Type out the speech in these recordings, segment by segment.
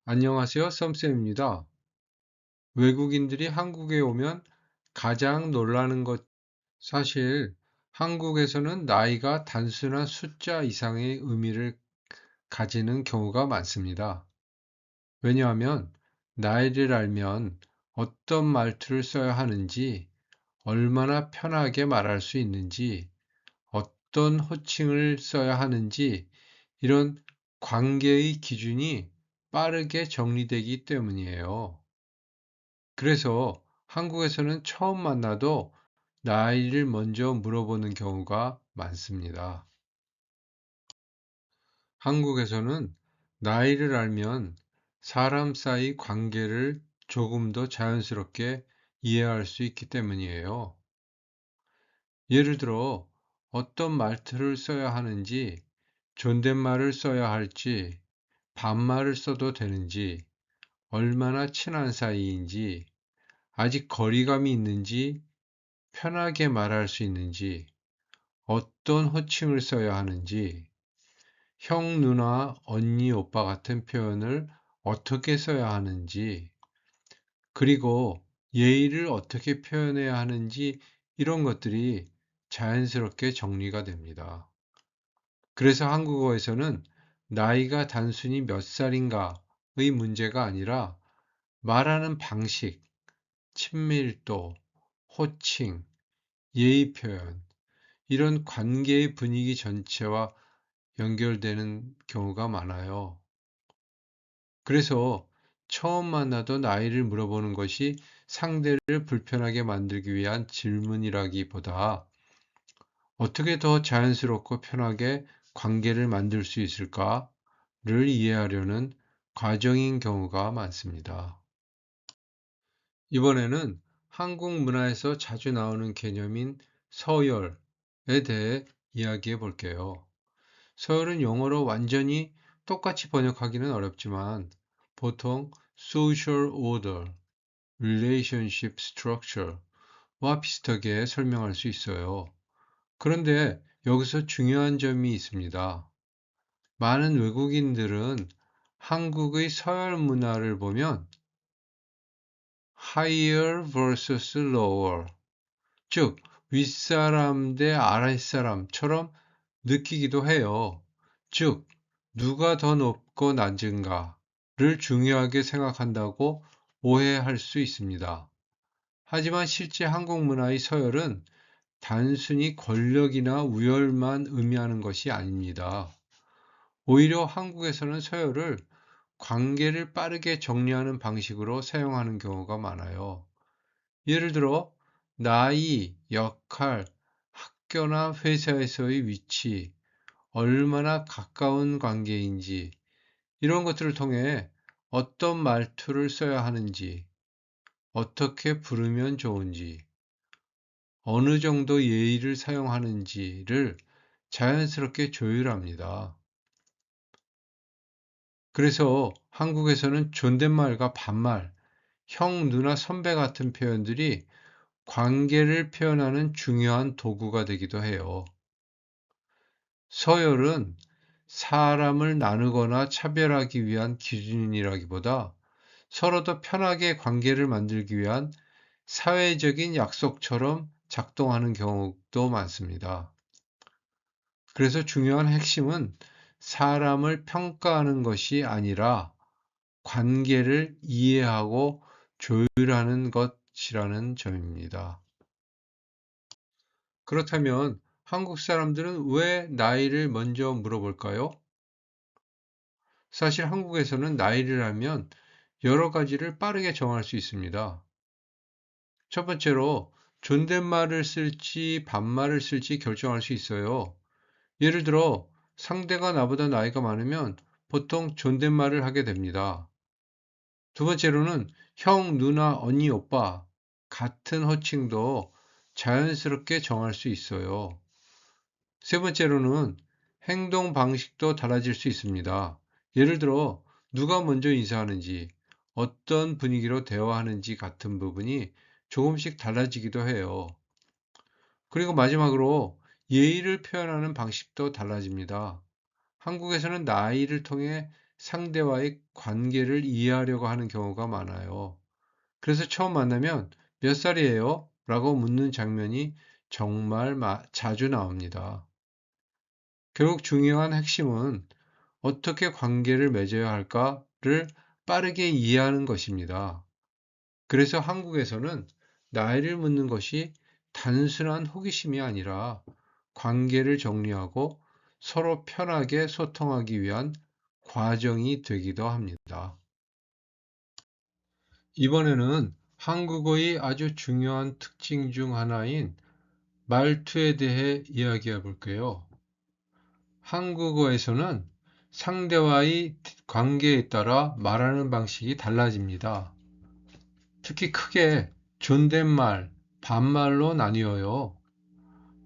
안녕하세요, 썸쌤입니다. 외국인들이 한국에 오면 가장 놀라는 것, 사실 한국에서는 나이가 단순한 숫자 이상의 의미를 가지는 경우가 많습니다. 왜냐하면 나이를 알면 어떤 말투를 써야 하는지, 얼마나 편하게 말할 수 있는지, 어떤 호칭을 써야 하는지, 이런 관계의 기준이 빠르게 정리되기 때문이에요. 그래서 한국에서는 처음 만나도 나이를 먼저 물어보는 경우가 많습니다. 한국에서는 나이를 알면 사람 사이 관계를 조금 더 자연스럽게 이해할 수 있기 때문이에요. 예를 들어 어떤 말투를 써야 하는지, 존댓말을 써야 할지, 반말을 써도 되는지, 얼마나 친한 사이인지, 아직 거리감이 있는지, 편하게 말할 수 있는지, 어떤 호칭을 써야 하는지, 형, 누나, 언니, 오빠 같은 표현을 어떻게 써야 하는지, 그리고 예의를 어떻게 표현해야 하는지 이런 것들이 자연스럽게 정리가 됩니다. 그래서 한국어에서는 나이가 단순히 몇 살인가의 문제가 아니라 말하는 방식, 친밀도, 호칭, 예의 표현, 이런 관계의 분위기 전체와 연결되는 경우가 많아요. 그래서 처음 만나도 나이를 물어보는 것이 상대를 불편하게 만들기 위한 질문이라기보다 어떻게 더 자연스럽고 편하게 관계를 만들 수 있을까를 이해하려는 과정인 경우가 많습니다. 이번에는 한국 문화에서 자주 나오는 개념인 서열에 대해 이야기해 볼게요. 서열은 영어로 완전히 똑같이 번역하기는 어렵지만 보통 social order, relationship structure와 비슷하게 설명할 수 있어요. 그런데 여기서 중요한 점이 있습니다. 많은 외국인들은 한국의 서열 문화를 보면 higher versus lower, 즉 윗사람 대 아랫사람처럼 느끼기도 해요. 즉, 누가 더 높고 낮은가를 중요하게 생각한다고 오해할 수 있습니다. 하지만 실제 한국 문화의 서열은 단순히 권력이나 우열만 의미하는 것이 아닙니다. 오히려 한국에서는 서열을 관계를 빠르게 정리하는 방식으로 사용하는 경우가 많아요. 예를 들어, 나이, 역할, 학교나 회사에서의 위치, 얼마나 가까운 관계인지, 이런 것들을 통해 어떤 말투를 써야 하는지, 어떻게 부르면 좋은지, 어느 정도 예의를 사용하는지를 자연스럽게 조율합니다. 그래서 한국에서는 존댓말과 반말, 형, 누나, 선배 같은 표현들이 관계를 표현하는 중요한 도구가 되기도 해요. 서열은 사람을 나누거나 차별하기 위한 기준이라기보다 서로 더 편하게 관계를 만들기 위한 사회적인 약속처럼 작동하는 경우도 많습니다. 그래서 중요한 핵심은 사람을 평가하는 것이 아니라 관계를 이해하고 조율하는 것이라는 점입니다. 그렇다면 한국 사람들은 왜 나이를 먼저 물어볼까요? 사실 한국에서는 나이를 알면 여러 가지를 빠르게 정할 수 있습니다. 첫 번째로 존댓말을 쓸지 반말을 쓸지 결정할 수 있어요. 예를 들어 상대가 나보다 나이가 많으면 보통 존댓말을 하게 됩니다. 두 번째로는 형, 누나, 언니, 오빠 같은 호칭도 자연스럽게 정할 수 있어요. 세 번째로는 행동 방식도 달라질 수 있습니다. 예를 들어 누가 먼저 인사하는지, 어떤 분위기로 대화하는지 같은 부분이 조금씩 달라지기도 해요. 그리고 마지막으로 예의를 표현하는 방식도 달라집니다. 한국에서는 나이를 통해 상대와의 관계를 이해하려고 하는 경우가 많아요. 그래서 처음 만나면 몇 살이에요? 라고 묻는 장면이 정말 자주 나옵니다. 결국 중요한 핵심은 어떻게 관계를 맺어야 할까를 빠르게 이해하는 것입니다. 그래서 한국에서는 나이를 묻는 것이 단순한 호기심이 아니라 관계를 정리하고 서로 편하게 소통하기 위한 과정이 되기도 합니다. 이번에는 한국어의 아주 중요한 특징 중 하나인 말투에 대해 이야기해 볼게요. 한국어에서는 상대와의 관계에 따라 말하는 방식이 달라집니다. 특히 크게 존댓말, 반말로 나뉘어요.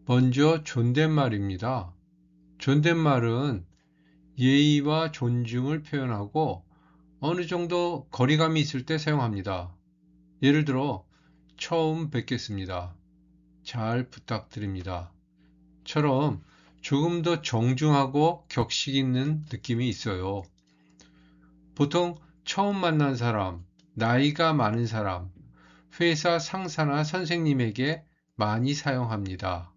먼저 존댓말입니다. 존댓말은 예의와 존중을 표현하고 어느 정도 거리감이 있을 때 사용합니다. 예를 들어, 처음 뵙겠습니다. 잘 부탁드립니다. 처럼 조금 더 정중하고 격식 있는 느낌이 있어요. 보통 처음 만난 사람, 나이가 많은 사람, 회사 상사나 선생님에게 많이 사용합니다.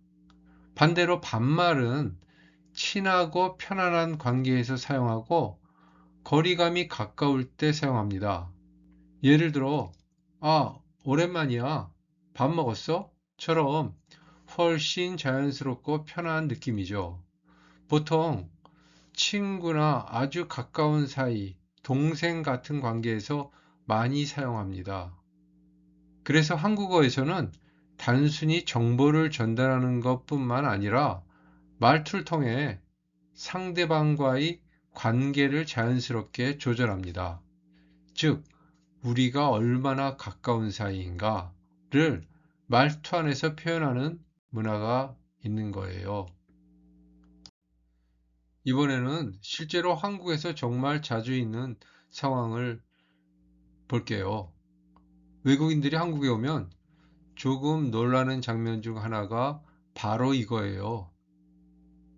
반대로 반말은 친하고 편안한 관계에서 사용하고 거리감이 가까울 때 사용합니다. 예를 들어, 아, 오랜만이야. 밥 먹었어? 처럼 훨씬 자연스럽고 편안한 느낌이죠. 보통 친구나 아주 가까운 사이, 동생 같은 관계에서 많이 사용합니다. 그래서 한국어에서는 단순히 정보를 전달하는 것뿐만 아니라 말투를 통해 상대방과의 관계를 자연스럽게 조절합니다. 즉, 우리가 얼마나 가까운 사이인가를 말투 안에서 표현하는 문화가 있는 거예요. 이번에는 실제로 한국에서 정말 자주 있는 상황을 볼게요. 외국인들이 한국에 오면 조금 놀라는 장면 중 하나가 바로 이거예요.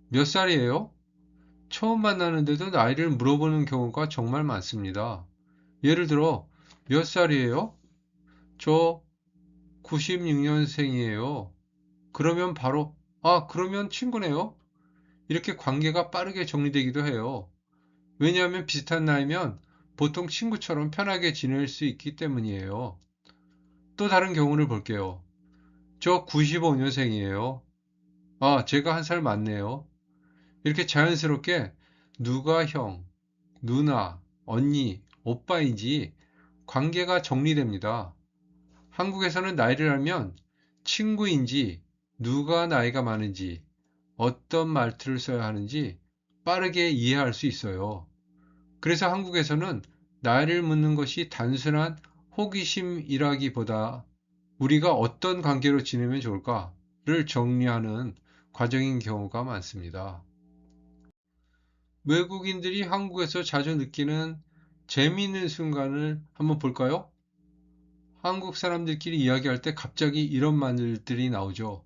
몇 살이에요? 처음 만나는데도 나이를 물어보는 경우가 정말 많습니다. 예를 들어, 몇 살이에요? 저 96년생이에요. 그러면 바로, 아, 그러면 친구네요? 이렇게 관계가 빠르게 정리되기도 해요. 왜냐하면 비슷한 나이면 보통 친구처럼 편하게 지낼 수 있기 때문이에요. 또 다른 경우를 볼게요. 저 95년생이에요. 아, 제가 한 살 많네요. 이렇게 자연스럽게 누가 형, 누나, 언니, 오빠인지 관계가 정리됩니다. 한국에서는 나이를 알면 친구인지 누가 나이가 많은지 어떤 말투를 써야 하는지 빠르게 이해할 수 있어요. 그래서 한국에서는 나이를 묻는 것이 단순한 호기심이라기보다 우리가 어떤 관계로 지내면 좋을까를 정리하는 과정인 경우가 많습니다. 외국인들이 한국에서 자주 느끼는 재미있는 순간을 한번 볼까요? 한국 사람들끼리 이야기할 때 갑자기 이런 말들이 나오죠.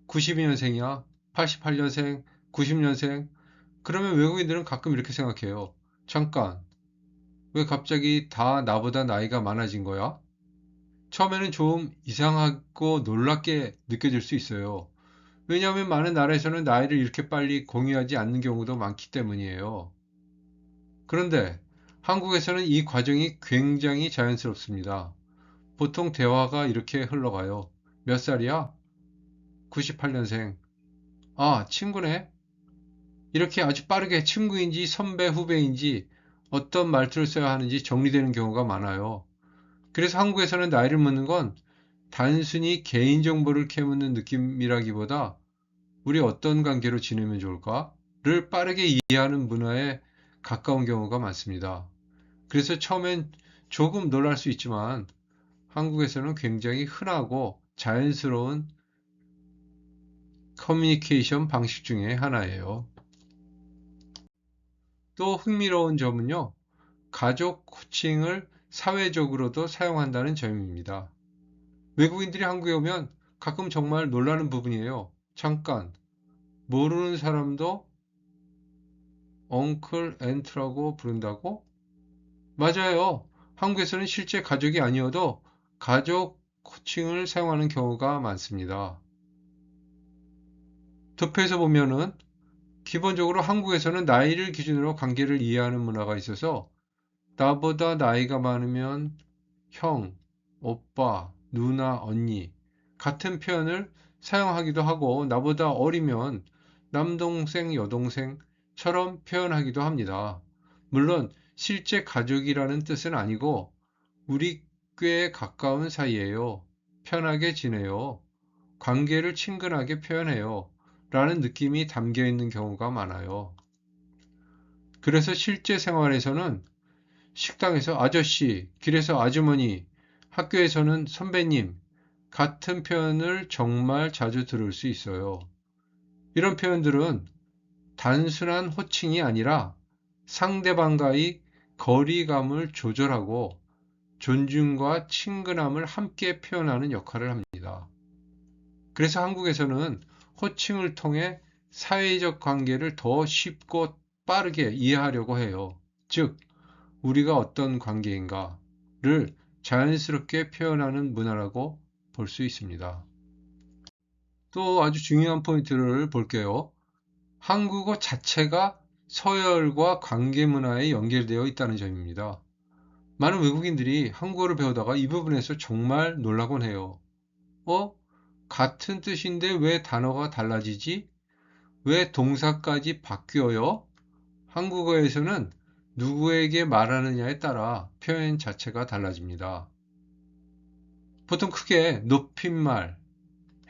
92년생이야, 88년생, 90년생. 그러면 외국인들은 가끔 이렇게 생각해요. 잠깐, 왜 갑자기 다 나보다 나이가 많아진 거야? 처음에는 좀 이상하고 놀랍게 느껴질 수 있어요. 왜냐하면 많은 나라에서는 나이를 이렇게 빨리 공유하지 않는 경우도 많기 때문이에요. 그런데 한국에서는 이 과정이 굉장히 자연스럽습니다. 보통 대화가 이렇게 흘러가요. 몇 살이야? 98년생. 아, 친구네? 이렇게 아주 빠르게 친구인지 선배, 후배인지 어떤 말투를 써야 하는지 정리되는 경우가 많아요. 그래서 한국에서는 나이를 묻는 건 단순히 개인정보를 캐묻는 느낌이라기보다 우리 어떤 관계로 지내면 좋을까를 빠르게 이해하는 문화에 가까운 경우가 많습니다. 그래서 처음엔 조금 놀랄 수 있지만 한국에서는 굉장히 흔하고 자연스러운 커뮤니케이션 방식 중에 하나예요. 또 흥미로운 점은요, 가족 호칭을 사회적으로도 사용한다는 점입니다. 외국인들이 한국에 오면 가끔 정말 놀라는 부분이에요. 잠깐, 모르는 사람도 uncle, aunt라고 부른다고? 맞아요. 한국에서는 실제 가족이 아니어도 가족 호칭을 사용하는 경우가 많습니다. 덮에서 보면은 기본적으로 한국에서는 나이를 기준으로 관계를 이해하는 문화가 있어서 나보다 나이가 많으면 형, 오빠, 누나, 언니 같은 표현을 사용하기도 하고 나보다 어리면 남동생, 여동생처럼 표현하기도 합니다. 물론 실제 가족이라는 뜻은 아니고 우리 꽤 가까운 사이예요. 편하게 지내요. 관계를 친근하게 표현해요. 라는 느낌이 담겨 있는 경우가 많아요. 그래서 실제 생활에서는 식당에서 아저씨, 길에서 아주머니, 학교에서는 선배님 같은 표현을 정말 자주 들을 수 있어요. 이런 표현들은 단순한 호칭이 아니라 상대방과의 거리감을 조절하고 존중과 친근함을 함께 표현하는 역할을 합니다. 그래서 한국에서는 호칭을 통해 사회적 관계를 더 쉽고 빠르게 이해하려고 해요. 즉, 우리가 어떤 관계인가를 자연스럽게 표현하는 문화라고 볼 수 있습니다. 또 아주 중요한 포인트를 볼게요. 한국어 자체가 서열과 관계 문화에 연결되어 있다는 점입니다. 많은 외국인들이 한국어를 배우다가 이 부분에서 정말 놀라곤 해요. 어? 같은 뜻인데 왜 단어가 달라지지? 왜 동사까지 바뀌어요? 한국어에서는 누구에게 말하느냐에 따라 표현 자체가 달라집니다. 보통 크게 높임말,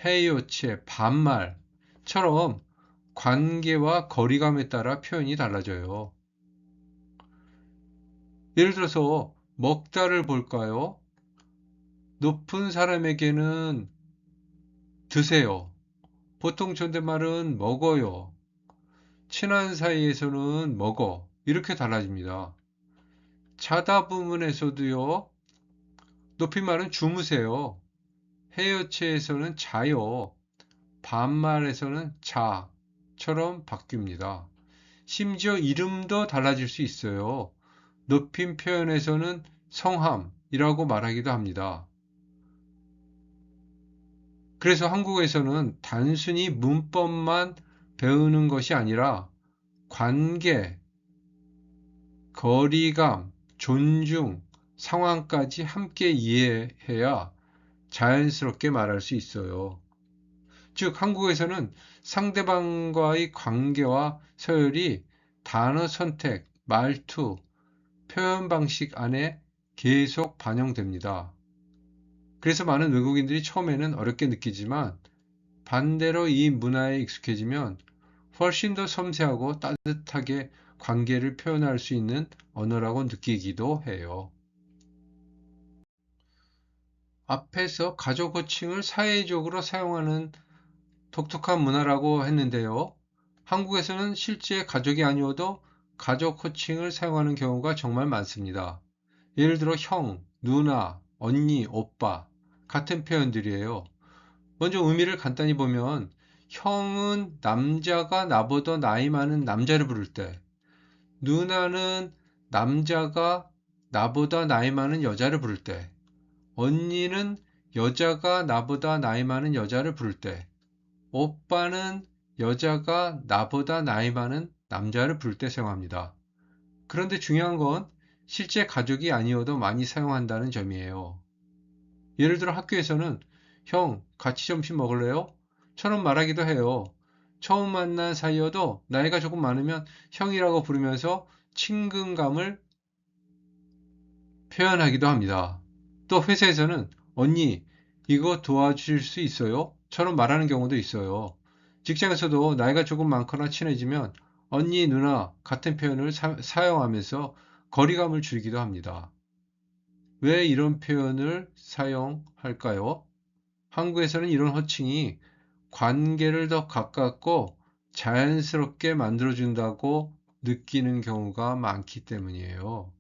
해요체, 반말처럼 관계와 거리감에 따라 표현이 달라져요. 예를 들어서 먹다를 볼까요? 높은 사람에게는 드세요. 보통 존댓말은 먹어요. 친한 사이에서는 먹어. 이렇게 달라집니다. 자다 부분에서도요. 높임말은 주무세요. 해여체에서는 자요. 반말에서는 자처럼 바뀝니다. 심지어 이름도 달라질 수 있어요. 높임 표현에서는 성함이라고 말하기도 합니다. 그래서 한국에서는 단순히 문법만 배우는 것이 아니라 관계, 거리감, 존중, 상황까지 함께 이해해야 자연스럽게 말할 수 있어요. 즉, 한국에서는 상대방과의 관계와 서열이 단어 선택, 말투, 표현 방식 안에 계속 반영됩니다. 그래서 많은 외국인들이 처음에는 어렵게 느끼지만 반대로 이 문화에 익숙해지면 훨씬 더 섬세하고 따뜻하게 관계를 표현할 수 있는 언어라고 느끼기도 해요. 앞에서 가족 호칭을 사회적으로 사용하는 독특한 문화라고 했는데요. 한국에서는 실제 가족이 아니어도 가족 호칭을 사용하는 경우가 정말 많습니다. 예를 들어 형, 누나, 언니, 오빠 같은 표현들이에요. 먼저 의미를 간단히 보면 형은 남자가 나보다 나이 많은 남자를 부를 때, 누나는 남자가 나보다 나이 많은 여자를 부를 때, 언니는 여자가 나보다 나이 많은 여자를 부를 때, 오빠는 여자가 나보다 나이 많은 남자를 부를 때 사용합니다. 그런데 중요한 건 실제 가족이 아니어도 많이 사용한다는 점이에요. 예를 들어 학교에서는 형, 같이 점심 먹을래요? 처럼 말하기도 해요. 처음 만난 사이여도 나이가 조금 많으면 형이라고 부르면서 친근감을 표현하기도 합니다. 또 회사에서는 언니, 이거 도와줄 수 있어요? 처럼 말하는 경우도 있어요. 직장에서도 나이가 조금 많거나 친해지면 언니, 누나 같은 표현을 사용하면서 거리감을 줄이기도 합니다. 왜 이런 표현을 사용할까요? 한국에서는 이런 호칭이 관계를 더 가깝고 자연스럽게 만들어준다고 느끼는 경우가 많기 때문이에요.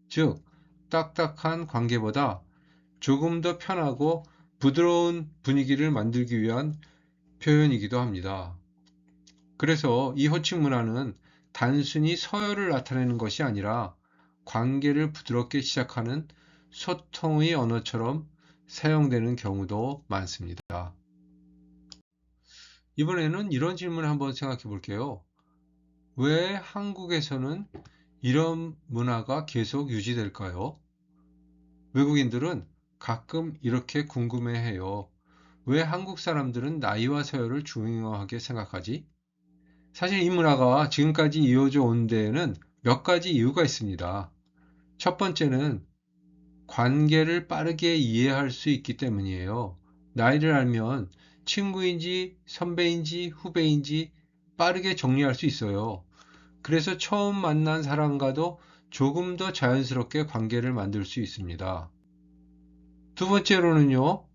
즉, 딱딱한 관계보다 조금 더 편하고 부드러운 분위기를 만들기 위한 표현이기도 합니다. 그래서 이 호칭 문화는 단순히 서열을 나타내는 것이 아니라 관계를 부드럽게 시작하는 소통의 언어처럼 사용되는 경우도 많습니다. 이번에는 이런 질문을 한번 생각해 볼게요. 왜 한국에서는 이런 문화가 계속 유지될까요? 외국인들은 가끔 이렇게 궁금해해요. 왜 한국 사람들은 나이와 서열을 중요하게 생각하지? 사실 이 문화가 지금까지 이어져 온 데에는 몇 가지 이유가 있습니다. 첫 번째는 관계를 빠르게 이해할 수 있기 때문이에요. 나이를 알면 친구인지 선배인지 후배인지 빠르게 정리할 수 있어요. 그래서 처음 만난 사람과도 조금 더 자연스럽게 관계를 만들 수 있습니다. 두 번째로는요,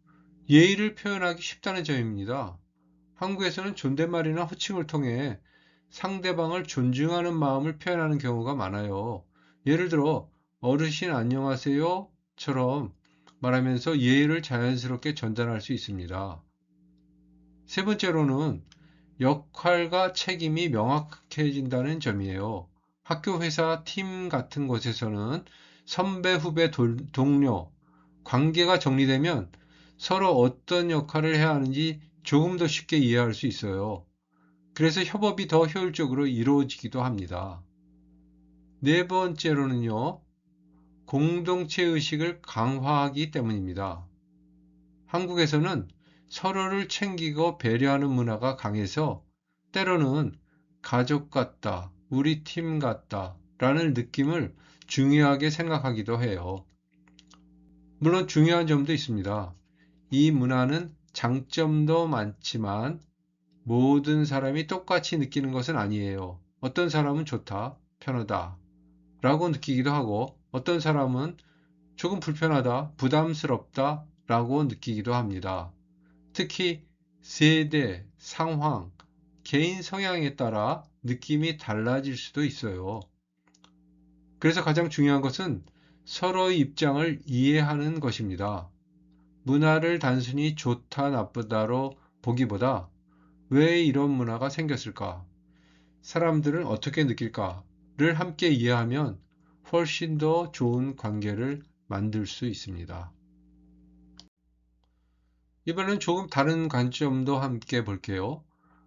예의를 표현하기 쉽다는 점입니다. 한국에서는 존댓말이나 호칭을 통해 상대방을 존중하는 마음을 표현하는 경우가 많아요. 예를 들어, 어르신 안녕하세요처럼 말하면서 예의를 자연스럽게 전달할 수 있습니다. 세 번째로는 역할과 책임이 명확해진다는 점이에요. 학교, 회사, 팀 같은 곳에서는 선배, 후배, 동료, 관계가 정리되면 서로 어떤 역할을 해야 하는지 조금 더 쉽게 이해할 수 있어요. 그래서 협업이 더 효율적으로 이루어지기도 합니다. 네 번째로는요, 공동체 의식을 강화하기 때문입니다. 한국에서는 서로를 챙기고 배려하는 문화가 강해서 때로는 가족 같다, 우리 팀 같다 라는 느낌을 중요하게 생각하기도 해요. 물론 중요한 점도 있습니다. 이 문화는 장점도 많지만 모든 사람이 똑같이 느끼는 것은 아니에요. 어떤 사람은 좋다, 편하다 라고 느끼기도 하고 어떤 사람은 조금 불편하다, 부담스럽다 라고 느끼기도 합니다. 특히 세대, 상황, 개인 성향에 따라 느낌이 달라질 수도 있어요. 그래서 가장 중요한 것은 서로의 입장을 이해하는 것입니다. 문화를 단순히 좋다, 나쁘다로 보기보다 왜 이런 문화가 생겼을까? 사람들은 어떻게 느낄까를 함께 이해하면 훨씬 더 좋은 관계를 만들 수 있습니다. 이번엔 조금 다른 관점도 함께 볼게요.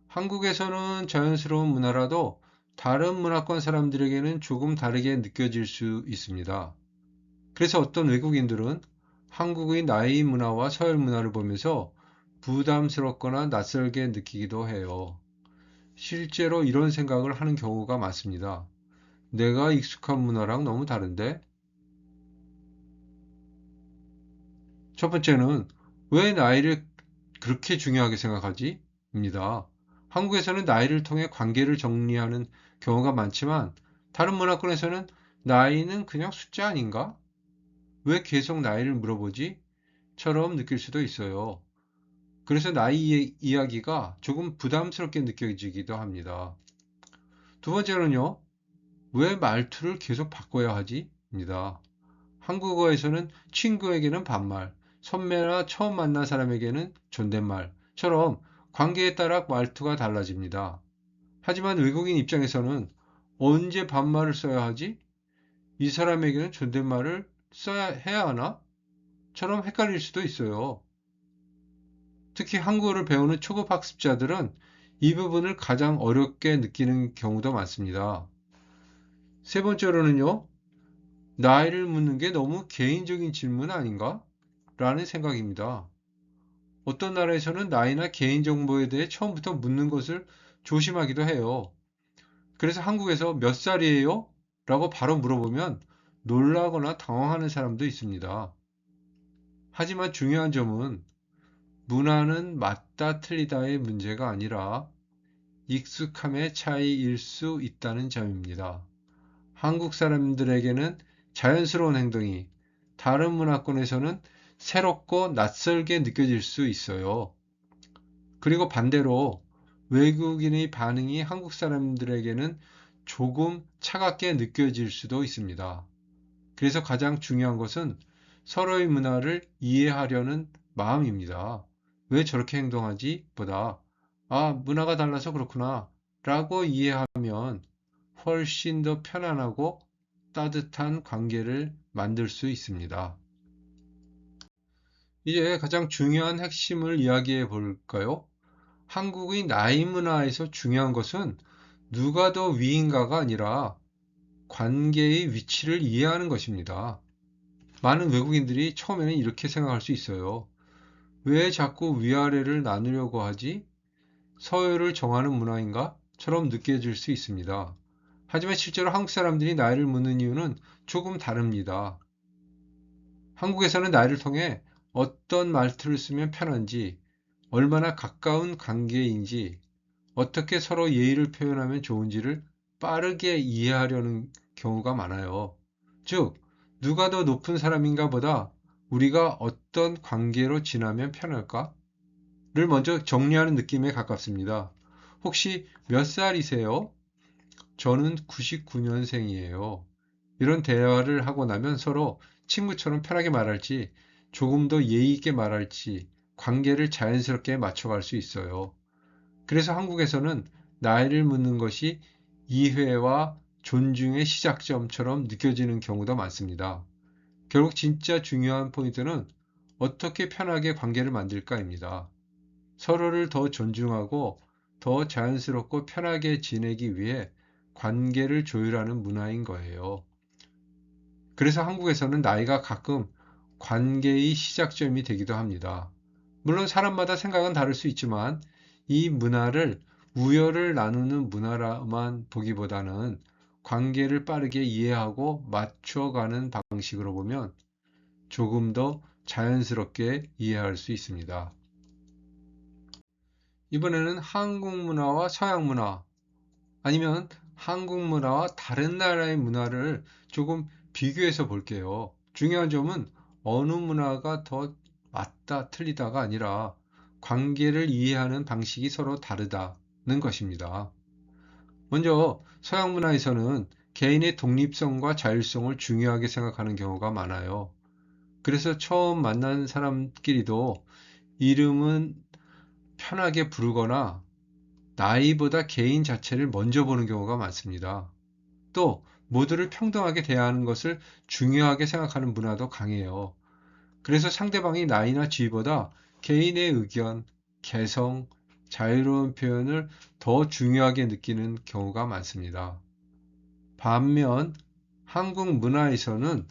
한국에서는 자연스러운 문화라도 다른 문화권 사람들에게는 조금 다르게 느껴질 수 있습니다. 그래서 어떤 외국인들은 한국의 나이 문화와 서열 문화를 보면서 부담스럽거나 낯설게 느끼기도 해요. 실제로 이런 생각을 하는 경우가 많습니다. 내가 익숙한 문화랑 너무 다른데? 첫 번째는 왜 나이를 그렇게 중요하게 생각하지? 입니다. 한국에서는 나이를 통해 관계를 정리하는 경우가 많지만 다른 문화권에서는 나이는 그냥 숫자 아닌가? 왜 계속 나이를 물어보지? 처럼 느낄 수도 있어요. 그래서 나이 이야기가 조금 부담스럽게 느껴지기도 합니다. 두 번째로는요, 왜 말투를 계속 바꿔야 하지? 입니다. 한국어에서는 친구에게는 반말, 선배나 처음 만난 사람에게는 존댓말처럼 관계에 따라 말투가 달라집니다. 하지만 외국인 입장에서는 언제 반말을 써야 하지? 이 사람에게는 존댓말을 해야 하나? 처럼 헷갈릴 수도 있어요. 특히 한국어를 배우는 초급 학습자들은 이 부분을 가장 어렵게 느끼는 경우도 많습니다. 세 번째로는요, 나이를 묻는 게 너무 개인적인 질문 아닌가? 라는 생각입니다. 어떤 나라에서는 나이나 개인정보에 대해 처음부터 묻는 것을 조심하기도 해요. 그래서 한국에서 몇 살이에요? 라고 바로 물어보면 놀라거나 당황하는 사람도 있습니다. 하지만 중요한 점은 문화는 맞다 틀리다의 문제가 아니라 익숙함의 차이일 수 있다는 점입니다. 한국 사람들에게는 자연스러운 행동이 다른 문화권에서는 새롭고 낯설게 느껴질 수 있어요. 그리고 반대로 외국인의 반응이 한국 사람들에게는 조금 차갑게 느껴질 수도 있습니다. 그래서 가장 중요한 것은 서로의 문화를 이해하려는 마음입니다. 왜 저렇게 행동하지? 보다, 아, 문화가 달라서 그렇구나. 라고 이해하면 훨씬 더 편안하고 따뜻한 관계를 만들 수 있습니다. 이제 가장 중요한 핵심을 이야기해 볼까요? 한국의 나이 문화에서 중요한 것은 누가 더 위인가가 아니라 관계의 위치를 이해하는 것입니다. 많은 외국인들이 처음에는 이렇게 생각할 수 있어요. 왜 자꾸 위아래를 나누려고 하지? 서열을 정하는 문화인가? 처럼 느껴질 수 있습니다. 하지만 실제로 한국 사람들이 나이를 묻는 이유는 조금 다릅니다. 한국에서는 나이를 통해 어떤 말투를 쓰면 편한지, 얼마나 가까운 관계인지, 어떻게 서로 예의를 표현하면 좋은지를 빠르게 이해하려는 경우가 많아요. 즉, 누가 더 높은 사람인가 보다 우리가 어떤 관계로 지나면 편할까를 먼저 정리하는 느낌에 가깝습니다. 혹시 몇 살이세요? 저는 99년생이에요. 이런 대화를 하고 나면 서로 친구처럼 편하게 말할지, 조금 더 예의 있게 말할지, 관계를 자연스럽게 맞춰갈 수 있어요. 그래서 한국에서는 나이를 묻는 것이 이해와 존중의 시작점처럼 느껴지는 경우도 많습니다. 결국 진짜 중요한 포인트는 어떻게 편하게 관계를 만들까입니다. 서로를 더 존중하고 더 자연스럽고 편하게 지내기 위해 관계를 조율하는 문화인 거예요. 그래서 한국에서는 나이가 가끔 관계의 시작점이 되기도 합니다. 물론 사람마다 생각은 다를 수 있지만 이 문화를 우열을 나누는 문화라만 보기보다는 관계를 빠르게 이해하고 맞춰가는 방식으로 보면 조금 더 자연스럽게 이해할 수 있습니다. 이번에는 한국 문화와 서양 문화, 아니면 한국 문화와 다른 나라의 문화를 조금 비교해서 볼게요. 중요한 점은 어느 문화가 더 맞다, 틀리다가 아니라 관계를 이해하는 방식이 서로 다르다는 것입니다. 먼저 서양 문화에서는 개인의 독립성과 자율성을 중요하게 생각하는 경우가 많아요. 그래서 처음 만난 사람끼리도 이름은 편하게 부르거나 나이보다 개인 자체를 먼저 보는 경우가 많습니다. 또 모두를 평등하게 대하는 것을 중요하게 생각하는 문화도 강해요. 그래서 상대방이 나이나 지위보다 개인의 의견, 개성, 자유로운 표현을 더 중요하게 느끼는 경우가 많습니다. 반면 한국 문화에서는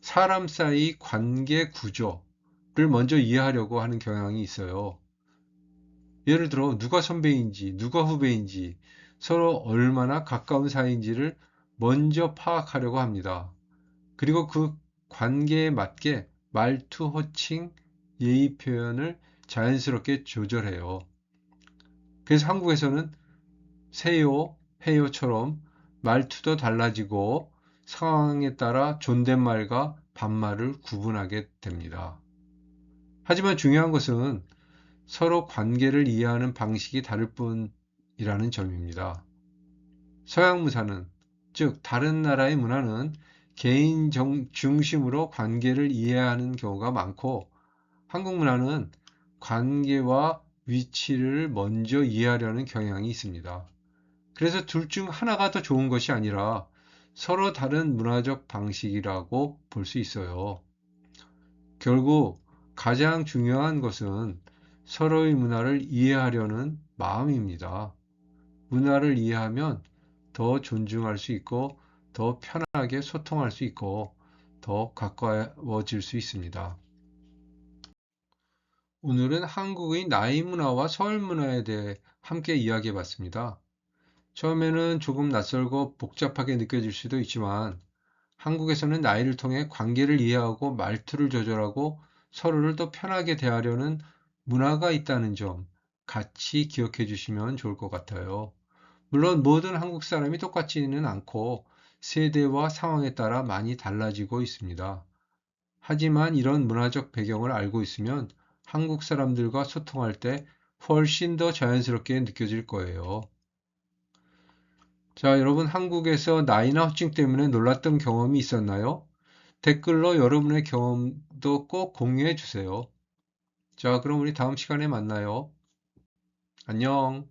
사람 사이 관계 구조를 먼저 이해하려고 하는 경향이 있어요. 예를 들어 누가 선배인지 누가 후배인지 서로 얼마나 가까운 사이인지를 먼저 파악하려고 합니다. 그리고 그 관계에 맞게 말투, 호칭, 예의 표현을 자연스럽게 조절해요. 그래서 한국에서는 세요, 해요처럼 말투도 달라지고 상황에 따라 존댓말과 반말을 구분하게 됩니다. 하지만 중요한 것은 서로 관계를 이해하는 방식이 다를 뿐이라는 점입니다. 서양 문화는, 즉 다른 나라의 문화는 개인 중심으로 관계를 이해하는 경우가 많고 한국 문화는 관계와 위치를 먼저 이해하려는 경향이 있습니다. 그래서 둘 중 하나가 더 좋은 것이 아니라 서로 다른 문화적 방식이라고 볼 수 있어요. 결국 가장 중요한 것은 서로의 문화를 이해하려는 마음입니다. 문화를 이해하면 더 존중할 수 있고, 더 편하게 소통할 수 있고, 더 가까워질 수 있습니다. 오늘은 한국의 나이 문화와 서울 문화에 대해 함께 이야기해 봤습니다. 처음에는 조금 낯설고 복잡하게 느껴질 수도 있지만, 한국에서는 나이를 통해 관계를 이해하고 말투를 조절하고 서로를 더 편하게 대하려는 문화가 있다는 점 같이 기억해 주시면 좋을 것 같아요. 물론 모든 한국 사람이 똑같지는 않고 세대와 상황에 따라 많이 달라지고 있습니다. 하지만 이런 문화적 배경을 알고 있으면 한국 사람들과 소통할 때 훨씬 더 자연스럽게 느껴질 거예요. 자, 여러분 한국에서 나이나 호칭 때문에 놀랐던 경험이 있었나요? 댓글로 여러분의 경험도 꼭 공유해 주세요. 자, 그럼 우리 다음 시간에 만나요. 안녕.